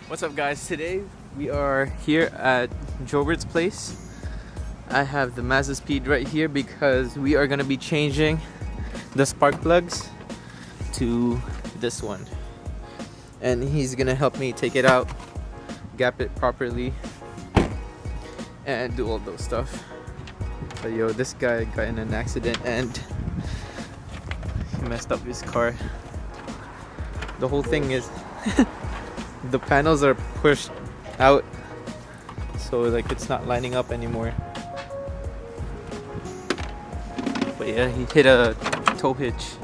What's up, guys? Today we are here at Jobert's place. I have the Mazda Speed right here because we are gonna be changing the spark plugs to this one, and he's gonna help me take it out, gap it properly, and do all those stuff. But yo, this guy got in an accident and he messed up his car. The whole thing is the panels are pushed out, so like it's not lining up anymore. But yeah, he hit a tow hitch,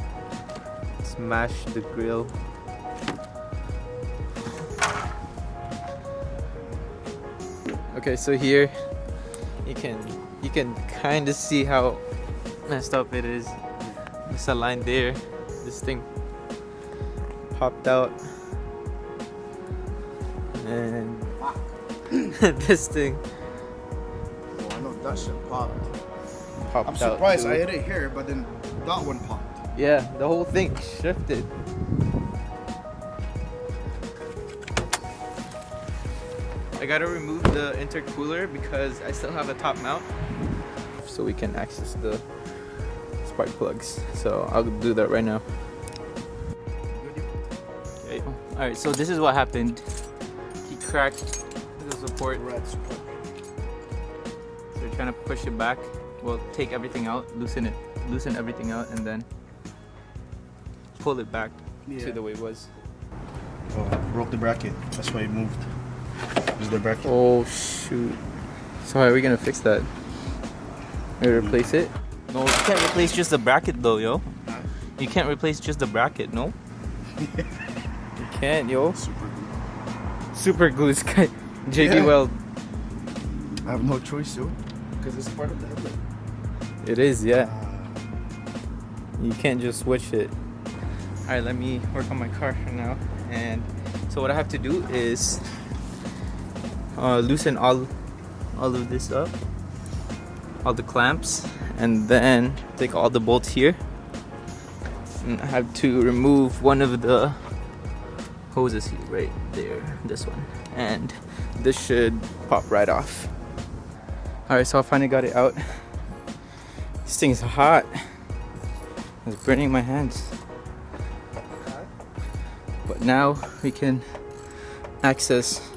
smashed the grill. Okay, so here you can kind of see how messed up it is. There's a line there. This thing popped out. And this thing Oh, I know that shit popped. popped I'm out surprised too. I hit it here, but then that one popped. Yeah, the whole thing shifted. I gotta remove the intercooler because I still have a top mount, so we can access the spark plugs. So I'll do that right now. Okay. Alright, so this is what happened. He cracked the support. Red support. So we're trying to push it back. We'll take everything out, loosen everything out, and then pull it back to the way it was. Oh, broke the bracket. That's why it moved. Is the bracket? Oh shoot. So how are we gonna fix that? We replace it? No, you can't replace just the bracket though, yo. You can't replace just the bracket, no? You can't, yo. Super good. Super glue, this guy. JB Yeah. Weld. I have no choice, yo. Because it's part of the headlight. It is, yeah. You can't just switch it. Alright, let me work on my car for now. And so what I have to do is loosen all of this up, all the clamps, and then take all the bolts here. And I have to remove one of the hoses here, right there, this one, and this should pop right off. Alright, so I finally got it out. This thing's hot. It's burning my hands. But now we can access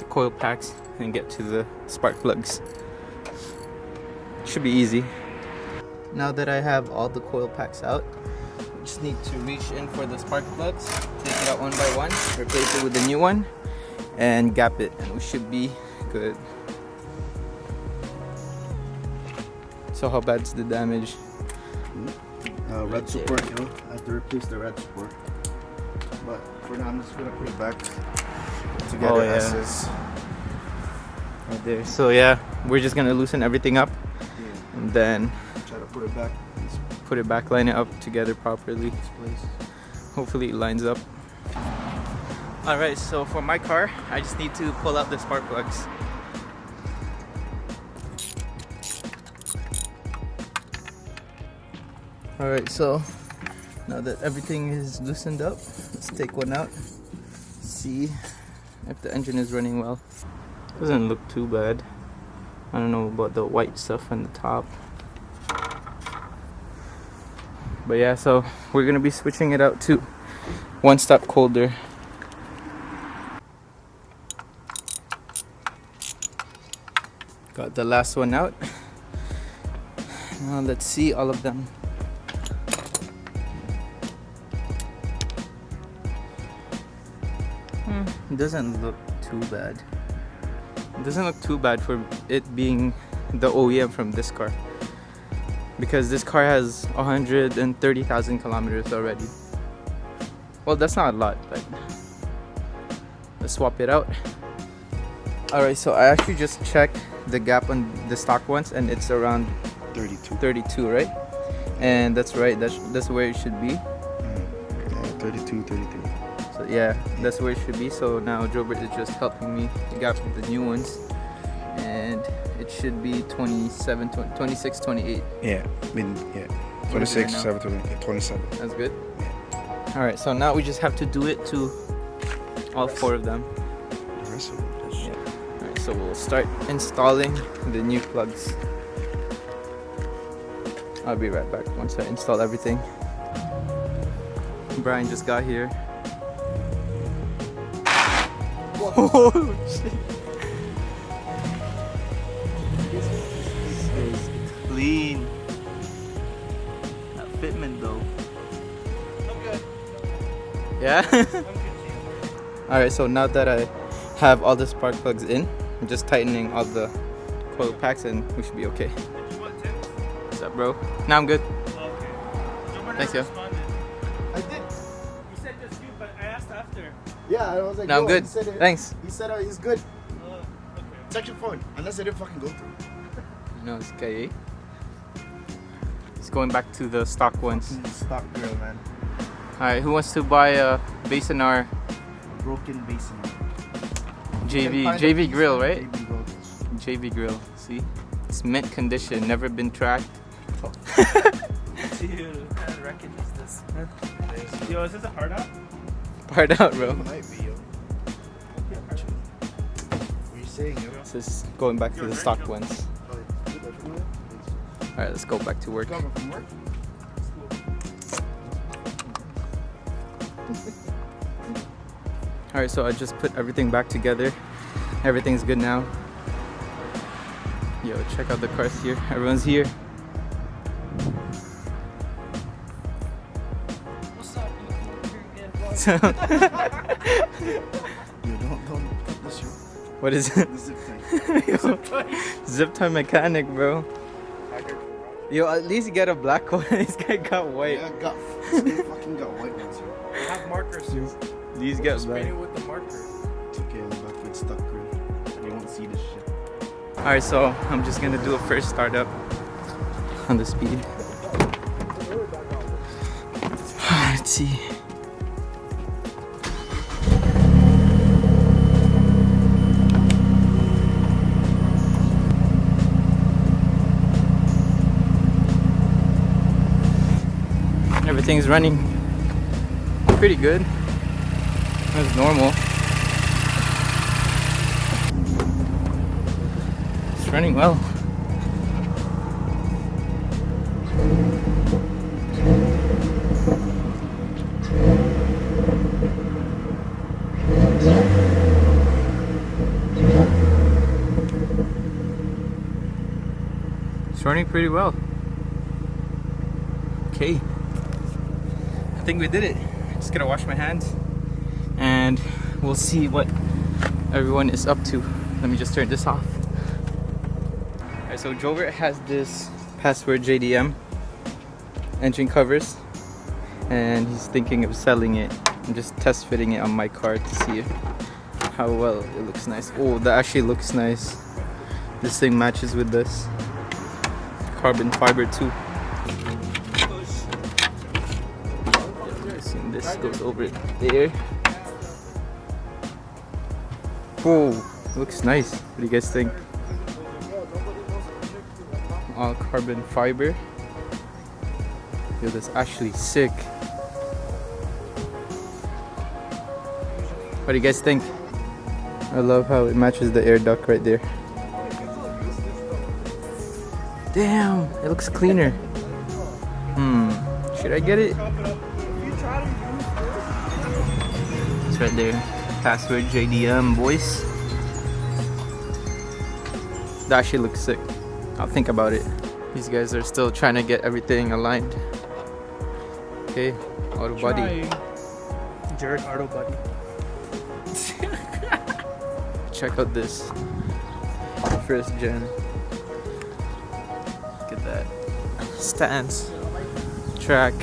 the coil packs and get to the spark plugs. Should be easy. Now that I have all the coil packs out, I just need to reach in for the spark plugs, take it out one by one, replace it with a new one, and gap it, and we should be good. So how bad's the damage? Red support, yo. I have to replace the red support. But for now, I'm just gonna put it back together as is. Right there. So yeah, we're just gonna loosen everything up, and then Try to put it back in this put it back, line it up together properly. place. Hopefully it lines up. Alright, so for my car, I just need to pull out the spark plugs. Alright, so now that everything is loosened up, let's take one out. See if the engine is running well. Doesn't look too bad. I don't know about the white stuff on the top. But yeah, so we're gonna be switching it out to one step colder. Got the last one out. Now let's see all of them. It doesn't look too bad. It doesn't look too bad for it being the OEM from this car, because this car has 130,000 kilometers already. Well, that's not a lot, but let's swap it out. Alright, so I actually just checked the gap on the stock ones, and it's around 32, right? And that's right, that's where it should be. Yeah, 32, 33. So yeah, that's where it should be. So now Jobert is just helping me gap the new ones, and it should be 27, 26, 28. Yeah, I mean, yeah. What is it 26, right now? 7, 27. That's good. Alright, so now we just have to do it to all four of them. aggressive with this shit. Alright, so we'll start installing the new plugs. I'll be right back once I install everything. Brian just got here. Oh shit! This is clean. That fitment though. I'm good. Yeah? I'm good. Alright, so now that I have all the spark plugs in, I'm just tightening all the coil packs and we should be okay. Did you want 10? What's up, bro? Now I'm good. Okay. Thanks, yo. I did. You said just you, but I asked after. Yeah, I was like, Now I'm yo, good. He said it. Thanks. He said he's good. Okay. Check your phone. Unless it didn't fucking go through. No, it's okay. It's going back to the stock ones. Stock grill, man. Alright, who wants to buy a Basin R Broken basin. JV grill, right? JV grill. JV grill. See? It's mint condition, never been tracked. Dude, what kind of wreckage is this? Yo, is this a hard out? Part out, bro. It might be, yo. What are you saying, yo? This is going back to the stock ones. Alright, let's go back to work. Coming from work? Alright, so I just put everything back together. Everything's good now. Yo, check out the cars here. Everyone's here. What's up? So, Yo, don't cut this shit. what is it? The zip tie. Yo, zip tie mechanic, bro. Yo, at least get a black one. This guy got white. Yeah, fucking got white ones here. I have markers, dude. These get Just paint black. it with the marker. It's okay, I'm about to get stuck grill. You won't see this shit. Alright, so I'm just gonna do a first startup on the speed. Let's see. Everything's running pretty good. That's normal. It's running well. It's running pretty well. Okay. I think we did it. Just gonna wash my hands and we'll see what everyone is up to. Let me just turn this off. Alright, so Jover has this Password JDM engine covers and he's thinking of selling it. I'm just test fitting it on my car to see how well it looks nice. Oh, that actually looks nice. This thing matches with this. Carbon fiber too. This goes over there. Whoa, looks nice. What do you guys think? All carbon fiber. Yo, that's actually sick. What do you guys think? I love how it matches the air duct right there. Damn, it looks cleaner. Should I get it? It's right there. Password JDM, boys. That actually looks sick. I'll think about it. These guys are still trying to get everything aligned. Okay, auto body. Jared auto body. Check out this first gen. Look at that. Stands. Track.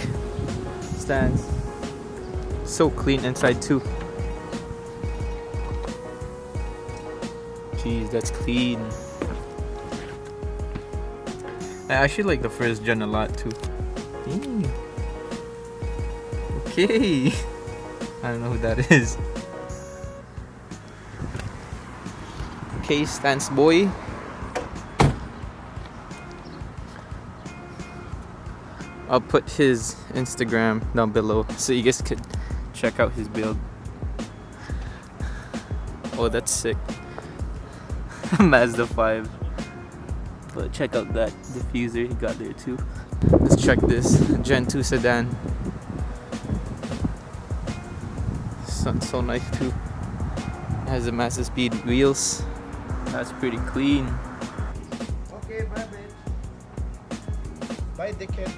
Stands. So clean inside too. Jeez, that's clean. I actually like the first gen a lot too. Okay. I don't know who that is. Okay, Stance Boy. I'll put his Instagram down below so you guys could check out his build. Oh, that's sick. Mazda 5. But check out that diffuser he got there too. Let's check this Gen 2 sedan. So nice too. It has the massive speed wheels. That's pretty clean. Okay, bye, bitch. Bye, dickhead.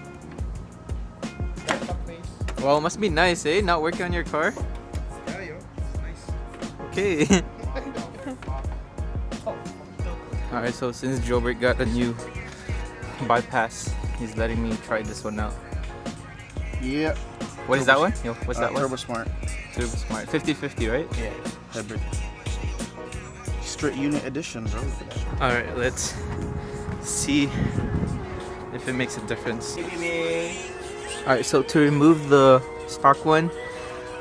Bye, fuckface. Well, it must be nice, eh? Not working on your car? Yeah, yo. It's nice. Okay. Alright, so since Jobert got a new bypass, he's letting me try this one out. Yeah. What is that one? Yo, what's that one? Turbo Smart. Turbo Smart. 50/50, right? Yeah. Hybrid. Straight unit edition, bro. Alright, let's see if it makes a difference. Alright, so to remove the stock one,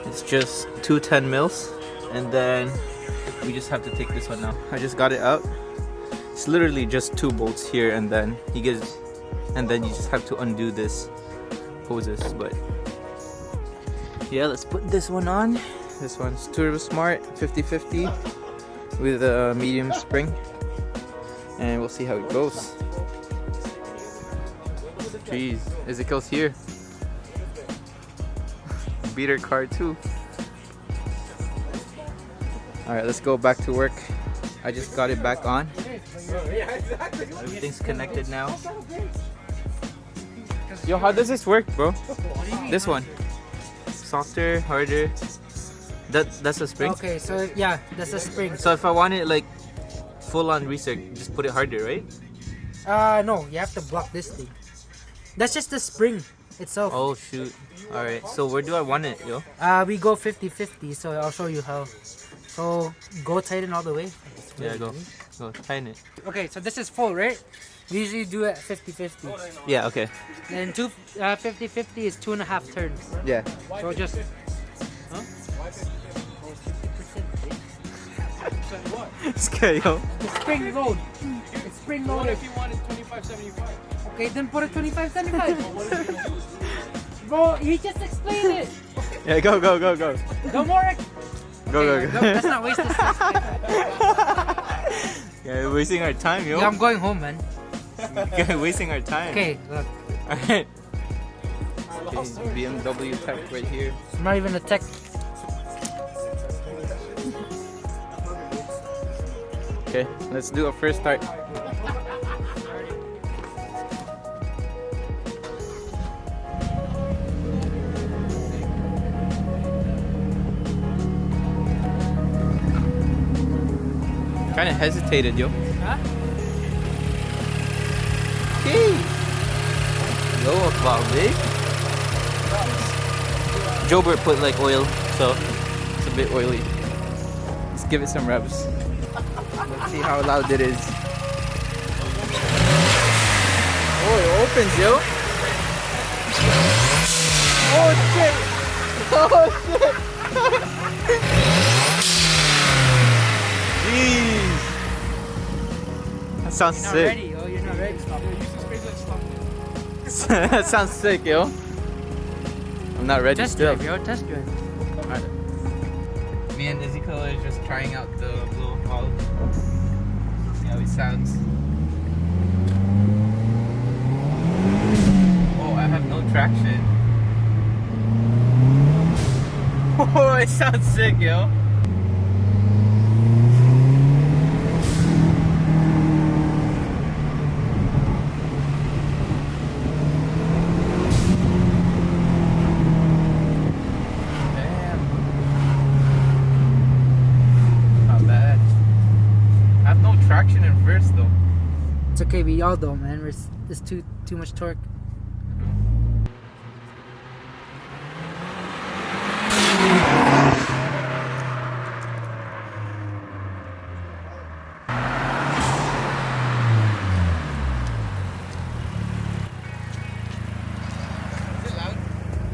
it's just 210 mils, and then we just have to take this one now. I just got it out. It's literally just 2 bolts here, and then you just have to undo this hoses. But yeah, let's put this one on. This one's Turbo Smart 50/50 with a medium spring, and we'll see how it goes. Jeez, Ezekiel's here. Beater car too. Alright, let's go back to work. I just got it back on. Everything's connected now. Yo, how does this work, bro? This one. Softer, harder. That's a spring? Okay, so yeah, that's a spring. So if I want it like full on reset, just put it harder, right? No, you have to block this thing. That's just the spring itself. Oh shoot. Alright, so where do I want it, yo? We go 50/50, so I'll show you how. So go tighten all the way. Yeah, go tighten it. Okay, so this is full, right? We usually do it 50/50. Yeah, okay. Then 50/50 is 2.5 turns. Yeah. So just. It's okay, yo. It's spring load. It's spring load. If you wanted 25.75. Okay, then put a 25/75. Bro, he just explained it. Yeah, go. Don't worry. Go. Let's not waste this. Yeah, we're wasting our time, yo. Yeah, I'm going home, man. We're wasting our time. Okay, look. Alright. Okay, BMW tech right here. I'm not even a tech. Okay, let's do a first start. Kind of hesitated, yo. Huh? Okay. Go about it. Jobert put like oil, so it's a bit oily. Let's give it some revs. Let's see how loud it is. Oh, it opens, yo. Oh shit! Oh shit! Jeez! That sounds You're not sick. ready. Oh, you're not ready. That sounds sick, yo. I'm not ready Test still. drive, yo. Test drive. Alright. Me and Ezekiel are just trying out the blue valve. See how it sounds. Oh, I have no traction. Oh, it sounds sick, yo. Traction in first though. It's okay, we all don't, man. There's too much torque.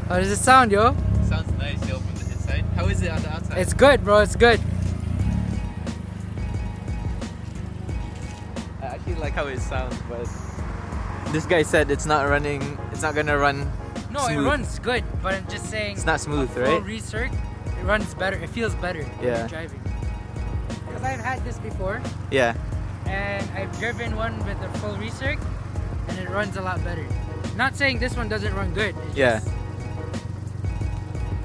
How does it sound, yo? Sounds nice, yo, from the inside. How is it on the outside? It's good, bro. It's good. I actually like how it sounds, but this guy said it's not gonna run No, smooth. it runs good, but I'm just saying. It's not smooth, full right? recirc, it runs better. It feels better when Yeah. you're driving. because I've had this before, Yeah. and I've driven one with the full recirc, and it runs a lot better. Not saying this one doesn't run good. It's Yeah. just-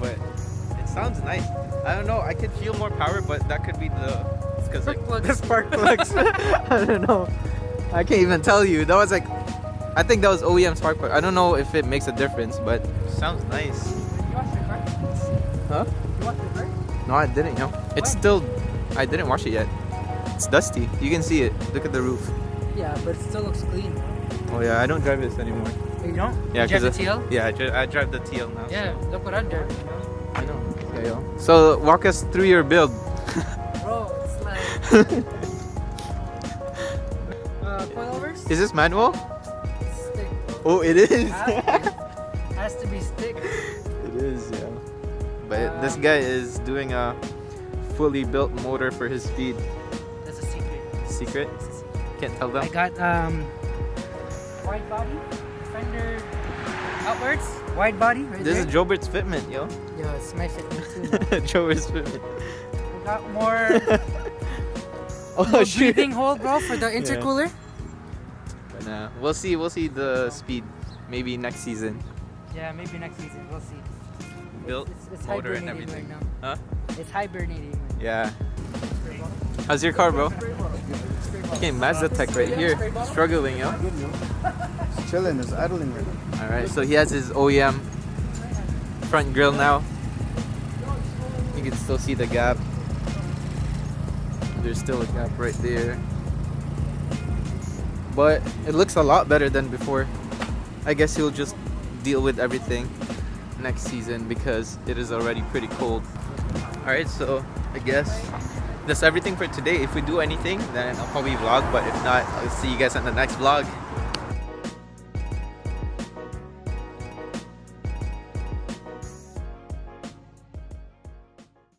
But it sounds nice. I don't know. I could feel more power, but that could be because like Spark plugs. the spark plugs. I don't know. I can't even tell you. That was like, I think that was OEM spark plug. I don't know if it makes a difference, but sounds nice. You washed your car? Huh? You washed your car? No, I didn't. No, it's still. I didn't wash it yet. It's dusty. You can see it. Look at the roof. Yeah, but it still looks clean. Oh yeah, I don't drive this anymore. You don't? Yeah, you drive the 'cause TL? Yeah, I drive the TL now. Yeah, look what I'm driving. I know. Yeah, yo. So walk us through your build. Bro, it's like coilovers. Is this manual? Stick. Oh, it is. Has to be stick. It is, yeah. But this guy is doing a fully built motor for his speed. That's a secret. Secret? That's a secret. Can't tell them. I got wide body, fender outwards, wide body right This there. is Jobert's fitment, yo. Yo, it's my fitment too. Now. Jobert's fitment. We got more, Oh, more shoot. breathing hole, bro, for the intercooler. But nah, we'll see the speed maybe next season. Yeah, maybe next season. We'll see. Built It's motor and hibernating everything. right now. Huh? It's hibernating. Right Yeah. How's your car, bro? Okay, Mazda Tech right here. Struggling, yo. It's chilling. It's idling right now. Alright, so he has his OEM front grille now. You can still see the gap. There's still a gap right there. But it looks a lot better than before. I guess he'll just deal with everything next season because it is already pretty cold. Alright, so I guess that's everything for today. If we do anything, then I'll probably vlog, but if not, I'll see you guys on the next vlog.